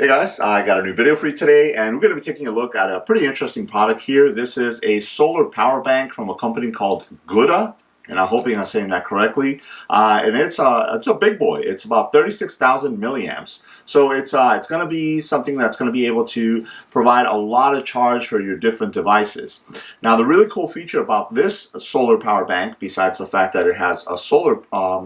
Hey guys, I got a new video for you today, and we're going to be taking a look at a pretty interesting product here. This is a solar power bank from a company called GOODaaa, and I'm hoping I'm saying that correctly. And it's a big boy. It's about 36,000 milliamps. So it's going to be something that's going to be able to provide a lot of charge for your different devices. Now, the really cool feature about this solar power bank, besides the fact that it has a solar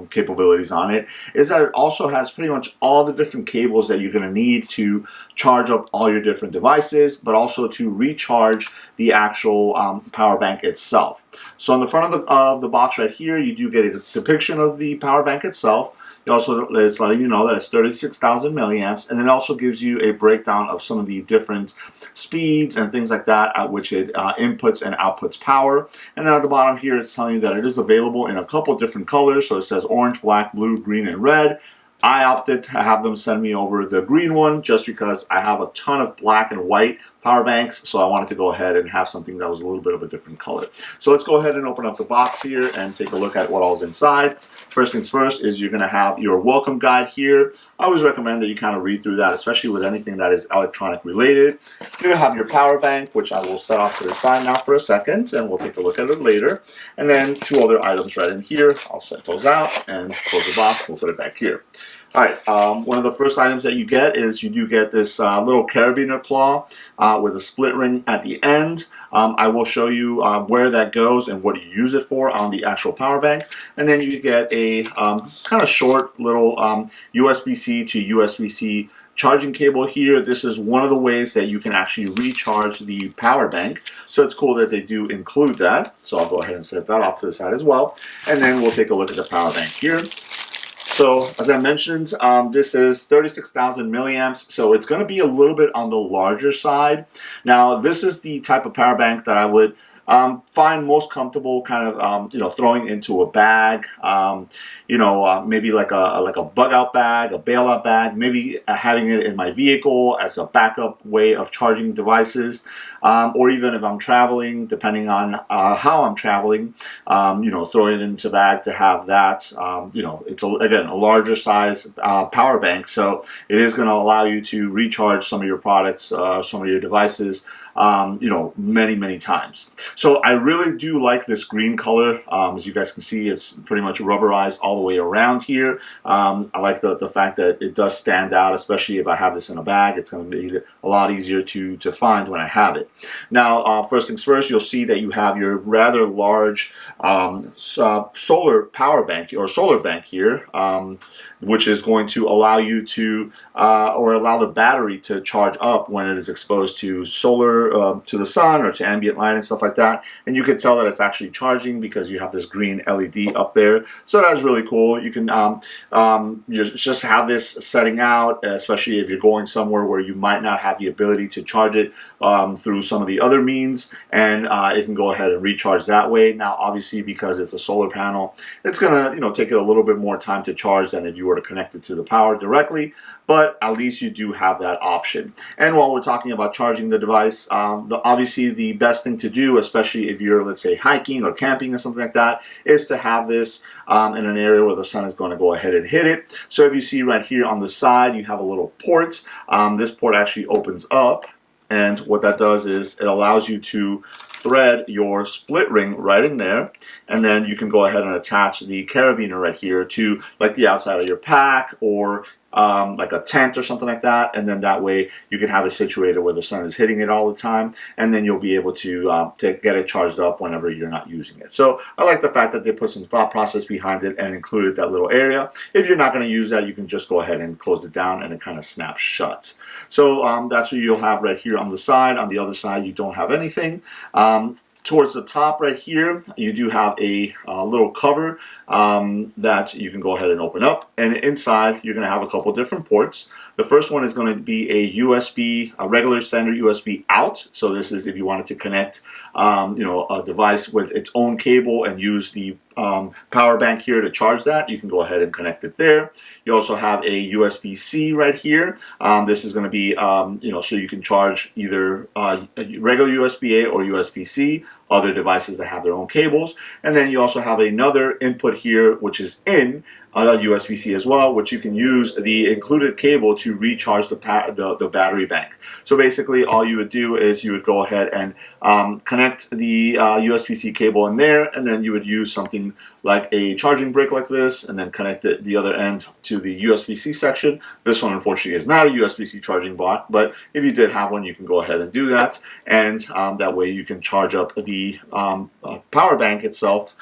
capabilities on it, is that it also has pretty much all the different cables that you're going to need to charge up all your different devices, but also to recharge the actual power bank itself. So on the front of the box right here, you do get a depiction of the power bank itself. It also is letting you know that it's 36,000 milliamps, and then it also gives you a breakdown of some of the different speeds and things like that at which it inputs and outputs power. And then at the bottom here, it's telling you that it is available in a couple different colors. So it says orange, black, blue, green, and red. I opted to have them send me over the green one just because I have a ton of black and white power banks, so I wanted to go ahead and have something that was a little bit of a different color. So let's go ahead and open up the box here and take a look at what all's inside. First things first is you're going to have your welcome guide here. I always recommend that you kind of read through that, especially with anything that is electronic related. You're going to have your power bank, which I will set off to the side now for a second, and we'll take a look at it later. And then two other items right in here. I'll set those out and close the box. We'll put it back here. All right, one of the first items that you get is you do get this little carabiner claw with a split ring at the end. I will show you where that goes and what you use it for on the actual power bank. And then you get a kind of short little USB-C to USB-C charging cable here. This is one of the ways that you can actually recharge the power bank. So it's cool that they do include that. So I'll go ahead and set that off to the side as well. And then we'll take a look at the power bank here. So as I mentioned, this is 36,000 milliamps, so it's going to be a little bit on the larger side. Now, this is the type of power bank that I would find most comfortable kind of throwing into a bag, maybe like a bug out bag, a bailout bag, maybe having it in my vehicle as a backup way of charging devices, or even if I'm traveling, depending on how I'm traveling, throw it into a bag to have that. It's again a larger size power bank, so it is going to allow you to recharge some of your products, some of your devices, many times. So I really do like this green color. As you guys can see, it's pretty much rubberized all the way around here. I like the fact that it does stand out, especially if I have this in a bag. It's going to be a lot easier to find when I have it. Now, first things first, you'll see that you have your rather large solar power bank or solar bank here, which is going to allow you to or allow the battery to charge up when it is exposed to solar, to the sun or to ambient light and stuff like that. And you can tell that it's actually charging because you have this green LED up there. So that is really cool. You can just have this setting out, especially if you're going somewhere where you might not have the ability to charge it through some of the other means, and it can go ahead and recharge that way. Now, obviously, because it's a solar panel, it's gonna take it a little bit more time to charge than if you were to connect it to the power directly, but at least you do have that option. And while we're talking about charging the device, obviously the best thing to do, especially if you're, let's say, hiking or camping or something like that, is to have this in an area where the sun is going to go ahead and hit it. So if you see right here on the side, you have a little port. This port actually opens up, and what that does is it allows you to thread your split ring right in there, and then you can go ahead and attach the carabiner right here to like the outside of your pack or like a tent or something like that, and then that way you can have it situated where the sun is hitting it all the time, and then you'll be able to get it charged up whenever you're not using it. So I like the fact that they put some thought process behind it and included that little area. If you're not going to use that, you can just go ahead and close it down and it kind of snaps shut. So that's what you'll have right here on the side. On the other side, you don't have anything. Towards the top right here, you do have a little cover that you can go ahead and open up. And inside, you're going to have a couple different ports. The first one is going to be a USB, a regular standard USB out. So this is if you wanted to connect, a device with its own cable and use the power bank here to charge that, you can go ahead and connect it there. You also have a USB-C right here. This is going to be, so you can charge either a regular USB-A or USB-C, other devices that have their own cables. And then you also have another input here, which is in USB-C as well, which you can use the included cable to recharge the battery bank. So basically all you would do is you would go ahead and connect the USB-C cable in there, and then you would use something like a charging brick like this, and then connect it the other end to the USB-C section. This one unfortunately is not a USB-C charging block, but if you did have one, you can go ahead and do that, and that way you can charge up the power bank itself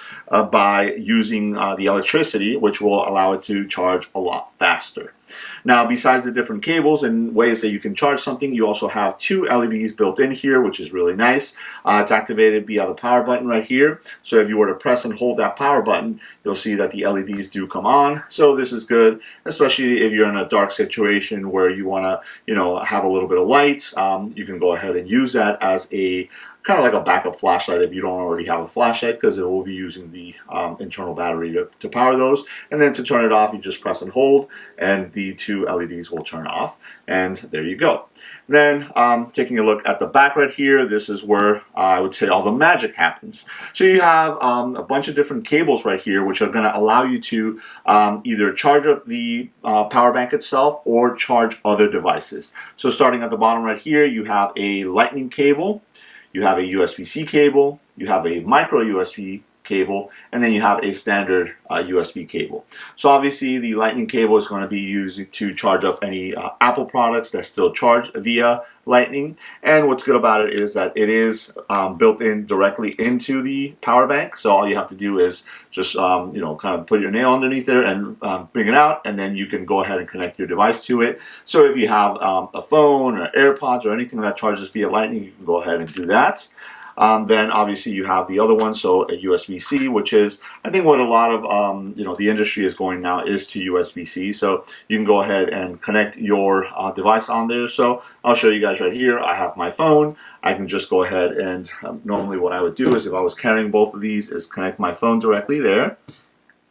by using the electricity, which will allow it to charge a lot faster. Now, besides the different cables and ways that you can charge something, you also have two LEDs built in here, which is really nice. It's activated via the power button right here. So if you were to press and hold that power button, you'll see that the LEDs do come on. So this is good, especially if you're in a dark situation where you want to, have a little bit of light. You can go ahead and use that as a kind of like a backup flashlight if you don't already have a flashlight, because it will be using the internal battery to power those. And then to turn it off, you just press and hold, and the two LEDs will turn off, and there you go. Then taking a look at the back right here, this is where I would say all the magic happens. So you have a bunch of different cables right here, which are going to allow you to either charge up the power bank itself or charge other devices. So starting at the bottom right here, you have a lightning cable, you have a USB-C cable, you have a micro USB cable, and then you have a standard USB cable. So obviously the lightning cable is going to be used to charge up any Apple products that still charge via lightning. And what's good about it is that it is built in directly into the power bank. So all you have to do is just kind of put your nail underneath there and bring it out, and then you can go ahead and connect your device to it. So if you have a phone or AirPods or anything that charges via lightning, you can go ahead and do that. Then obviously you have the other one, so a USB-C, which is, I think, what a lot of the industry is going now is to USB-C. So you can go ahead and connect your device on there. So I'll show you guys right here. I have my phone. I can just go ahead and normally what I would do is, if I was carrying both of these, is connect my phone directly there,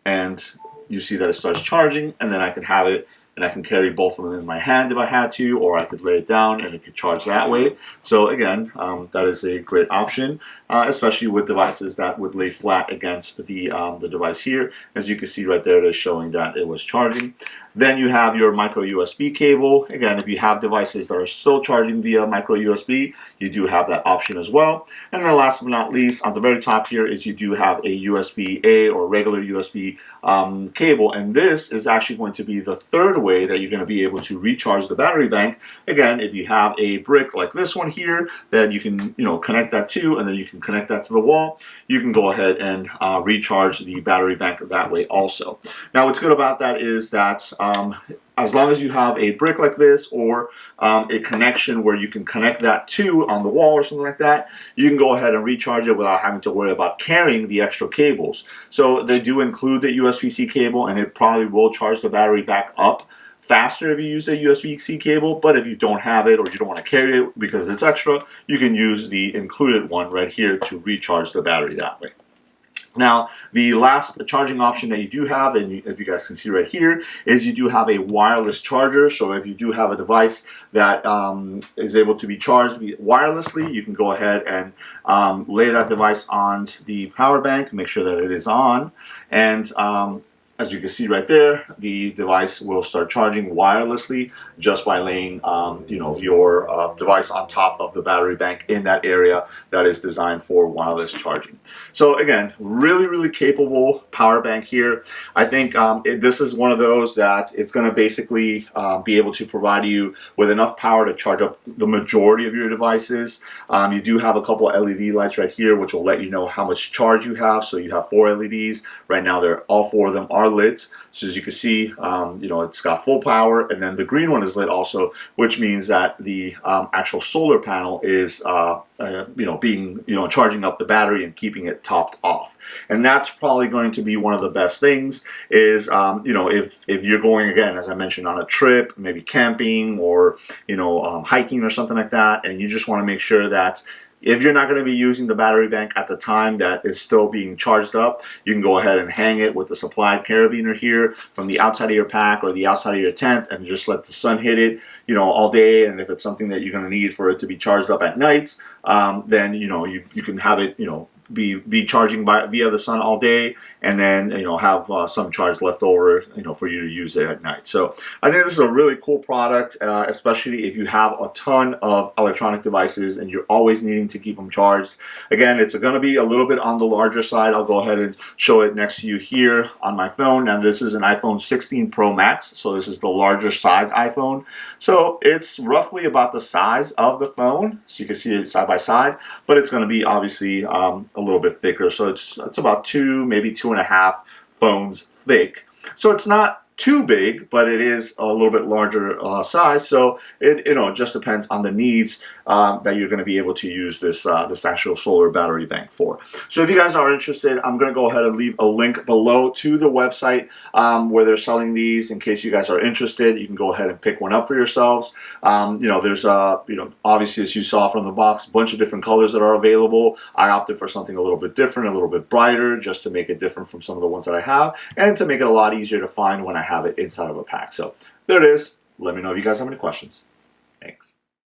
and you see that it starts charging, and then I can have it. And I can carry both of them in my hand if I had to, or I could lay it down and it could charge that way. So again, that is a great option, especially with devices that would lay flat against the device here. As you can see right there, it is showing that it was charging. Then you have your micro USB cable. Again, if you have devices that are still charging via micro USB, you do have that option as well. And then last but not least, on the very top here is you do have a USB-A or regular USB cable. And this is actually going to be the third way that you're going to be able to recharge the battery bank. Again, if you have a brick like this one here, then you can connect that to, and then you can connect that to the wall. You can go ahead and recharge the battery bank that way also. Now, what's good about that is that as long as you have a brick like this or a connection where you can connect that to on the wall or something like that, you can go ahead and recharge it without having to worry about carrying the extra cables. So they do include the USB-C cable, and it probably will charge the battery back up faster if you use a USB-C cable. But if you don't have it or you don't want to carry it because it's extra, you can use the included one right here to recharge the battery that way. Now, the last charging option that you do have, and if you guys can see right here, is you do have a wireless charger. So if you do have a device that is able to be charged wirelessly, you can go ahead and lay that device on the power bank, make sure that it is on, and as you can see right there, the device will start charging wirelessly just by laying, your device on top of the battery bank in that area that is designed for wireless charging. So again, really, really capable power bank here. I think this is one of those that it's going to basically be able to provide you with enough power to charge up the majority of your devices. You do have a couple LED lights right here, which will let you know how much charge you have. So you have 4 LEDs. Right now, all 4 of them are lit. So as you can see, it's got full power, and then the green one is lit also, which means that the actual solar panel is charging up the battery and keeping it topped off. And that's probably going to be one of the best things is, if you're going, again, as I mentioned, on a trip, maybe camping or, hiking or something like that, and you just want to make sure that If you're not going to be using the battery bank at the time that is still being charged up, you can go ahead and hang it with the supplied carabiner here from the outside of your pack or the outside of your tent and just let the sun hit it, you know, all day. And if it's something that you're going to need for it to be charged up at night, then, you know, you can have it, you know, be charging via the sun all day, and then, you know, have some charge left over, you know, for you to use it at night. So I think this is a really cool product, especially if you have a ton of electronic devices and you're always needing to keep them charged. Again, it's going to be a little bit on the larger side. I'll go ahead and show it next to you here on my phone. Now this is an iPhone 16 Pro Max, so this is the larger size iPhone. So it's roughly about the size of the phone, so you can see it side by side, but it's going to be obviously a little bit thicker. So it's about 2, maybe 2.5 phones thick. So it's not too big, but it is a little bit larger size. So it, you know, just depends on the needs that you're going to be able to use this this actual solar battery bank for. So if you guys are interested, I'm going to go ahead and leave a link below to the website where they're selling these. In case you guys are interested, you can go ahead and pick one up for yourselves. You know, there's you know, obviously, as you saw from the box, a bunch of different colors that are available. I opted for something a little bit different, a little bit brighter, just to make it different from some of the ones that I have, and to make it a lot easier to find when I have it inside of a pack. So there it is. Let me know if you guys have any questions. Thanks.